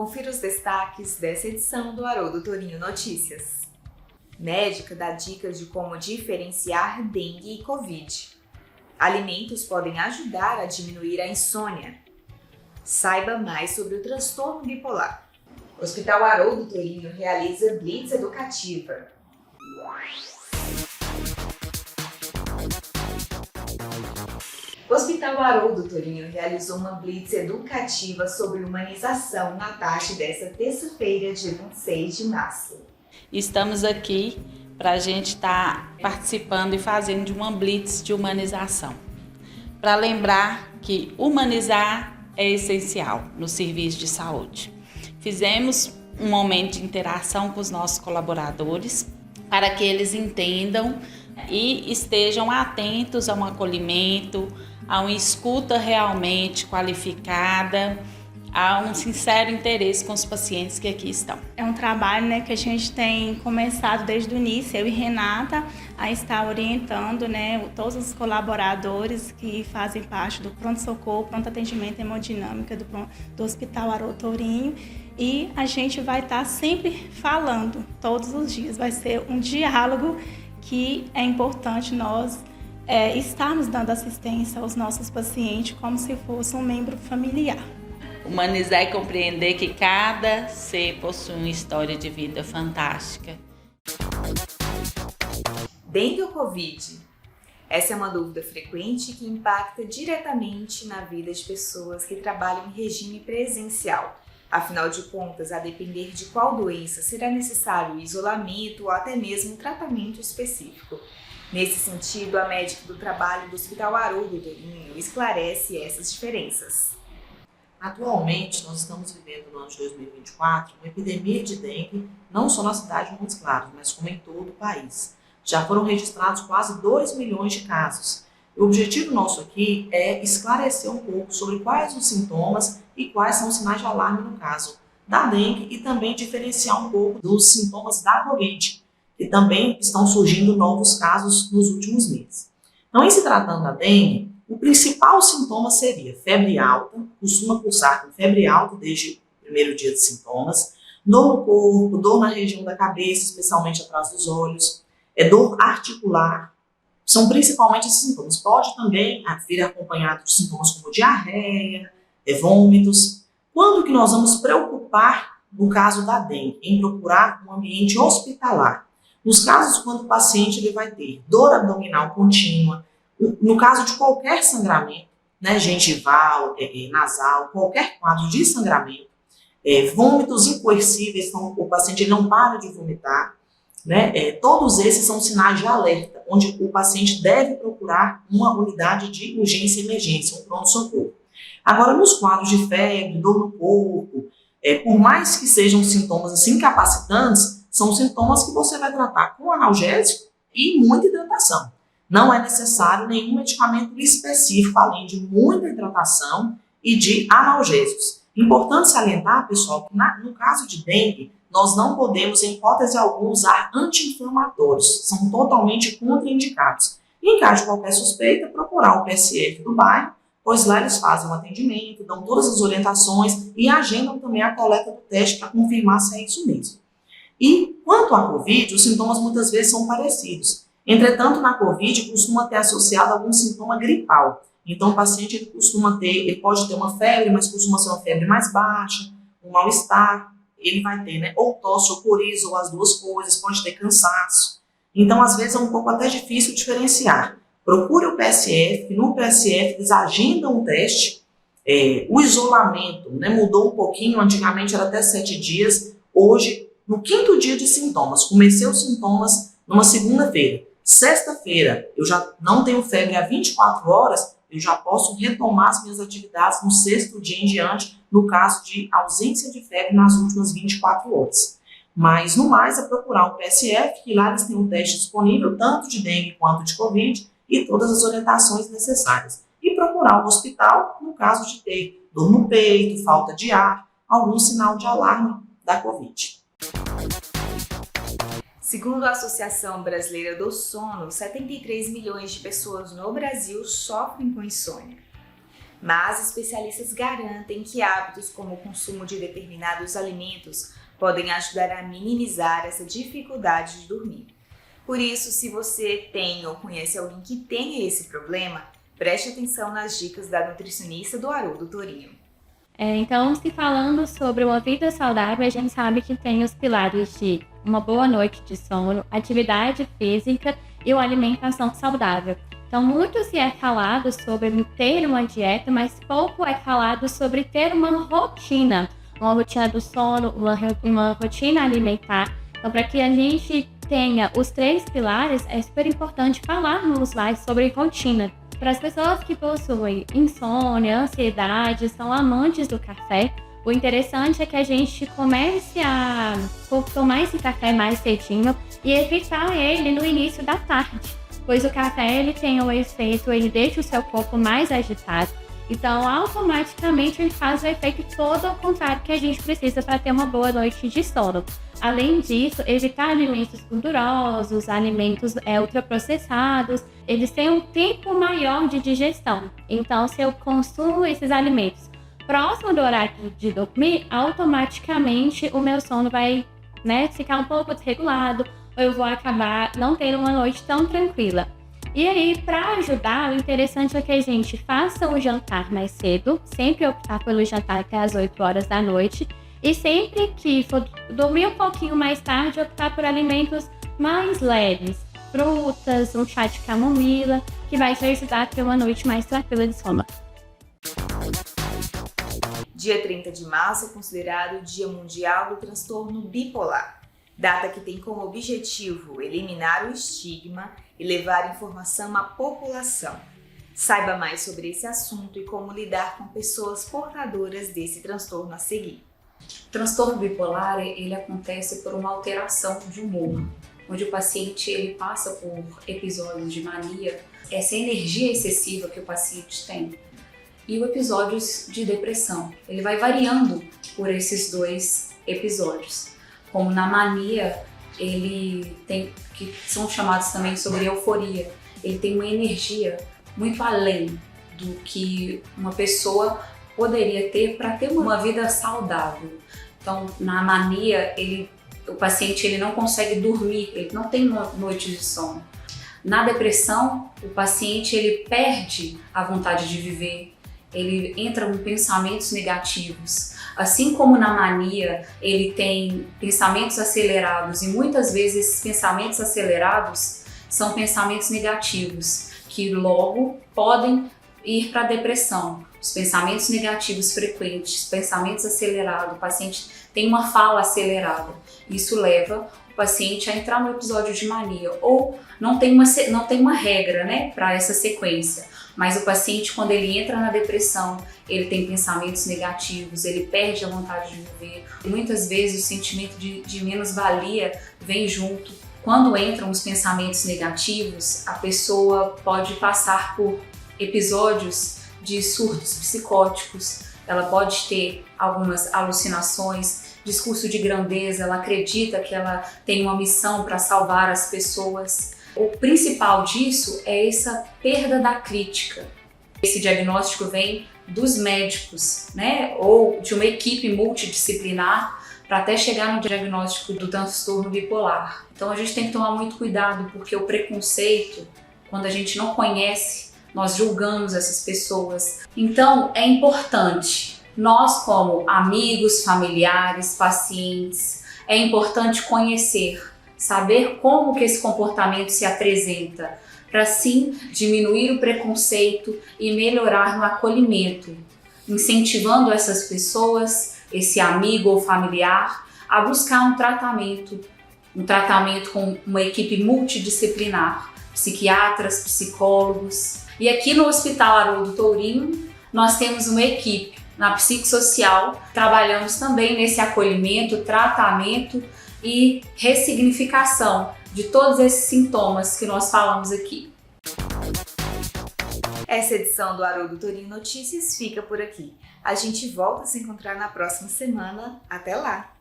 Confira os destaques dessa edição do Haroldo Torinho Notícias. Médica dá dicas de como diferenciar dengue e Covid. Alimentos podem ajudar a diminuir a insônia. Saiba mais sobre o transtorno bipolar. O Hospital Haroldo Torinho realiza blitz educativa. O Hospital Haroldo Torinho realizou uma blitz educativa sobre humanização na tarde desta terça-feira, dia 26 de março. Estamos aqui para a gente estar participando e fazendo de uma blitz de humanização. Para lembrar que humanizar é essencial no serviço de saúde. Fizemos um momento de interação com os nossos colaboradores para que eles entendam e estejam atentos a um acolhimento, a uma escuta realmente qualificada, a um sincero interesse com os pacientes que aqui estão. É um trabalho, que a gente tem começado desde o início, eu e Renata, a estar orientando, todos os colaboradores que fazem parte do pronto-socorro, pronto atendimento hemodinâmica do Hospital Haroldo Torinho, e a gente vai estar sempre falando todos os dias. Vai ser um diálogo que é importante nós estarmos dando assistência aos nossos pacientes como se fosse um membro familiar. Humanizar e compreender que cada ser possui uma história de vida fantástica. Dengue ou Covid? Essa é uma dúvida frequente que impacta diretamente na vida de pessoas que trabalham em regime presencial. Afinal de contas, a depender de qual doença, será necessário isolamento ou até mesmo tratamento específico. Nesse sentido, a médica do trabalho do Hospital Haroldo Torinho esclarece essas diferenças. Atualmente, nós estamos vivendo no ano de 2024 uma epidemia de dengue, não só na cidade de Montes Claros, mas como em todo o país. Já foram registrados quase 2 milhões de casos. O objetivo nosso aqui é esclarecer um pouco sobre quais os sintomas e quais são os sinais de alarme no caso da dengue e também diferenciar um pouco dos sintomas da Covid, que também estão surgindo novos casos nos últimos meses. Então, em se tratando da dengue, o principal sintoma seria febre alta, costuma cursar com febre alta desde o primeiro dia de sintomas, dor no corpo, dor na região da cabeça, especialmente atrás dos olhos, dor articular, são principalmente esses sintomas. Pode também vir acompanhado de sintomas como diarreia, vômitos. Quando que nós vamos preocupar no caso da dengue? Em procurar um ambiente hospitalar. Nos casos quando o paciente ele vai ter dor abdominal contínua, no caso de qualquer sangramento, gengival, nasal, qualquer quadro de sangramento, vômitos incoercíveis, então o paciente ele não para de vomitar, todos esses são sinais de alerta, onde o paciente deve procurar uma unidade de urgência e emergência, um pronto-socorro. Agora, nos quadros de febre, dor no corpo, por mais que sejam sintomas assim, incapacitantes, são sintomas que você vai tratar com analgésico e muita hidratação. Não é necessário nenhum medicamento específico, além de muita hidratação e de analgésicos. Importante salientar, pessoal, que no caso de dengue, nós não podemos, em hipótese alguma, usar anti-inflamatórios. São totalmente contraindicados. E em caso de qualquer suspeita, procurar o PSF do bairro, pois lá eles fazem um atendimento, dão todas as orientações e agendam também a coleta do teste para confirmar se é isso mesmo. E quanto à Covid, os sintomas muitas vezes são parecidos. Entretanto, na Covid costuma ter associado algum sintoma gripal. Então, o paciente ele pode ter uma febre, mas costuma ser uma febre mais baixa, um mal-estar, ele vai ter, ou tosse ou coriza, ou as duas coisas, pode ter cansaço. Então, às vezes é um pouco até difícil diferenciar. Procure o PSF, que no PSF eles agendam o teste. O isolamento mudou um pouquinho, antigamente era até 7 dias, hoje, no 5º dia de sintomas. Comecei os sintomas numa segunda-feira. Sexta-feira, eu já não tenho febre há 24 horas, eu já posso retomar as minhas atividades no 6º dia em diante, no caso de ausência de febre nas últimas 24 horas. Mas, no mais, é procurar o PSF, que lá eles têm um teste disponível, tanto de dengue quanto de Covid, e todas as orientações necessárias. E procurar o hospital, no caso de ter dor no peito, falta de ar, algum sinal de alarme da Covid. Segundo a Associação Brasileira do Sono, 73 milhões de pessoas no Brasil sofrem com insônia. mas especialistas garantem que hábitos como o consumo de determinados alimentos podem ajudar a minimizar essa dificuldade de dormir. Por isso, se você tem ou conhece alguém que tenha esse problema, preste atenção nas dicas da nutricionista do Haroldo Torinho. Então, se falando sobre uma vida saudável, a gente sabe que tem os pilares de uma boa noite de sono, atividade física e uma alimentação saudável. Então, muito se é falado sobre ter uma dieta, mas pouco é falado sobre ter uma rotina do sono, uma rotina alimentar. Então, para que a gente tenha os 3 pilares, é super importante falarmos mais sobre rotina. Para as pessoas que possuem insônia, ansiedade, são amantes do café, o interessante é que a gente comece a tomar esse café mais cedinho e evitar ele no início da tarde, pois o café ele tem um efeito, ele deixa o seu corpo mais agitado, então automaticamente ele faz o efeito todo ao contrário que a gente precisa para ter uma boa noite de sono. Além disso, evitar alimentos gordurosos, alimentos ultraprocessados, eles têm um tempo maior de digestão. Então, se eu consumo esses alimentos próximo do horário de dormir, automaticamente o meu sono vai, ficar um pouco desregulado, ou eu vou acabar não tendo uma noite tão tranquila. E aí, para ajudar, o interessante é que a gente faça o jantar mais cedo, sempre optar pelo jantar até às 8 horas da noite, e sempre que for dormir um pouquinho mais tarde, optar por alimentos mais leves, frutas, um chá de camomila, que vai te ajudar a ter uma noite mais tranquila de sono. Dia 30 de março é considerado o Dia Mundial do Transtorno Bipolar, data que tem como objetivo eliminar o estigma e levar informação à população. Saiba mais sobre esse assunto e como lidar com pessoas portadoras desse transtorno a seguir. O transtorno bipolar, ele acontece por uma alteração de humor, onde o paciente ele passa por episódios de mania, essa energia excessiva que o paciente tem, e os episódios de depressão. Ele vai variando por esses 2 episódios. Como na mania, ele tem, que são chamados também sobre euforia, ele tem uma energia muito além do que uma pessoa poderia ter para ter uma vida saudável. Então, na mania, o paciente ele não consegue dormir, ele não tem noite de sono. Na depressão, o paciente ele perde a vontade de viver, ele entra em pensamentos negativos. Assim como na mania, ele tem pensamentos acelerados e muitas vezes esses pensamentos acelerados são pensamentos negativos, que logo podem ir para a depressão. Os pensamentos negativos frequentes, pensamentos acelerados, o paciente tem uma fala acelerada. Isso leva o paciente a entrar no episódio de mania. Ou não tem uma regra, para essa sequência. Mas o paciente, quando ele entra na depressão, ele tem pensamentos negativos, ele perde a vontade de viver. Muitas vezes o sentimento de menos-valia vem junto. Quando entram os pensamentos negativos, a pessoa pode passar por episódios de surtos psicóticos, ela pode ter algumas alucinações, discurso de grandeza, ela acredita que ela tem uma missão para salvar as pessoas. O principal disso é essa perda da crítica. Esse diagnóstico vem dos médicos, ou de uma equipe multidisciplinar para até chegar no diagnóstico do transtorno bipolar. Então a gente tem que tomar muito cuidado, porque o preconceito, quando a gente não conhece, nós julgamos essas pessoas. Então é importante, nós como amigos, familiares, pacientes, é importante conhecer, saber como que esse comportamento se apresenta, para assim diminuir o preconceito e melhorar no acolhimento, incentivando essas pessoas, esse amigo ou familiar, a buscar um tratamento com uma equipe multidisciplinar, psiquiatras, psicólogos. E aqui no Hospital Haroldo Torinho, nós temos uma equipe na psicossocial, trabalhamos também nesse acolhimento, tratamento e ressignificação de todos esses sintomas que nós falamos aqui. Essa edição do Haroldo Torinho Notícias fica por aqui. A gente volta a se encontrar na próxima semana. Até lá!